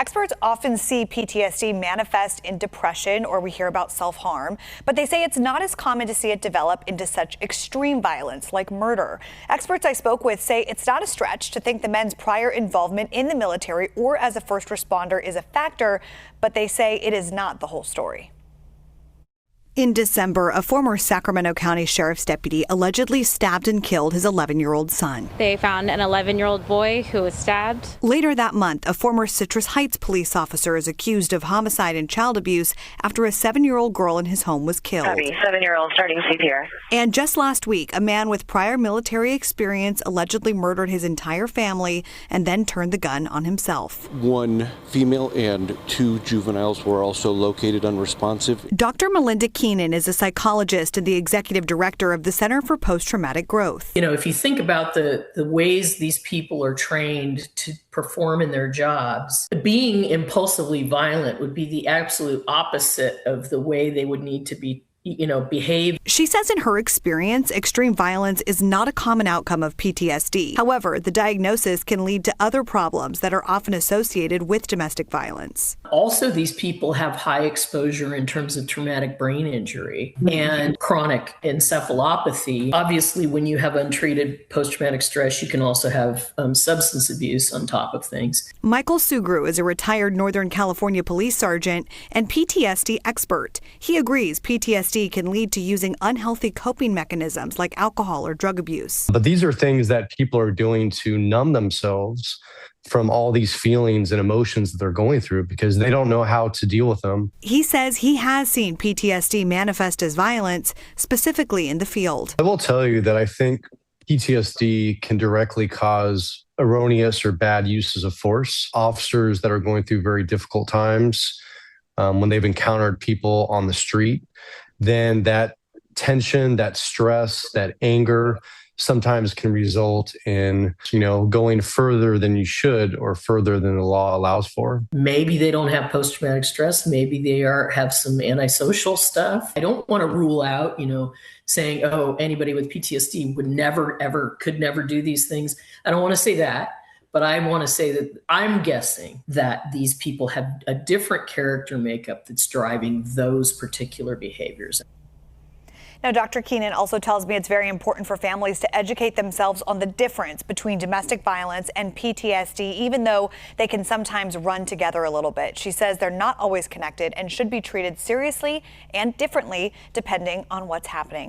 Experts often see PTSD manifest in depression, or we hear about self-harm, but they say it's not as common to see it develop into such extreme violence like murder. Experts I spoke with say it's not a stretch to think the men's prior involvement in the military or as a first responder is a factor, but they say it is not the whole story. In December, a former Sacramento County Sheriff's deputy allegedly stabbed and killed his 11-year-old son. They found an 11-year-old boy who was stabbed. Later that month, a former Citrus Heights police officer is accused of homicide and child abuse after a 7-year-old girl in his home was killed. Copy. 7-year-old starting CPR. And just last week, a man with prior military experience allegedly murdered his entire family and then turned the gun on himself. 1 female and 2 juveniles were also located unresponsive. Dr. Melinda Keenan is a psychologist and the executive director of the Center for Post-Traumatic Growth. You know, if you think about the ways these people are trained to perform in their jobs, being impulsively violent would be the absolute opposite of the way they would need to be, behave. She says in her experience, extreme violence is not a common outcome of PTSD. However, the diagnosis can lead to other problems that are often associated with domestic violence. Also, these people have high exposure in terms of traumatic brain injury and chronic encephalopathy. Obviously, when you have untreated post-traumatic stress, you can also have substance abuse on top of things. Michael Sugru is a retired Northern California police sergeant and PTSD expert. He agrees PTSD can lead to using unhealthy coping mechanisms like alcohol or drug abuse. But these are things that people are doing to numb themselves from all these feelings and emotions that they're going through because they don't know how to deal with them. He says he has seen PTSD manifest as violence, specifically in the field. I will tell you that I think PTSD can directly cause erroneous or bad uses of force. Officers that are going through very difficult times when they've encountered people on the street, then that tension, that stress, that anger sometimes can result in, going further than you should or further than the law allows for. Maybe they don't have post-traumatic stress. Maybe they have some antisocial stuff. I don't want to rule out, saying, anybody with PTSD could never do these things. I don't want to say that. But I want to say that I'm guessing that these people have a different character makeup that's driving those particular behaviors. Now, Dr. Keenan also tells me it's very important for families to educate themselves on the difference between domestic violence and PTSD, even though they can sometimes run together a little bit. She says they're not always connected and should be treated seriously and differently depending on what's happening.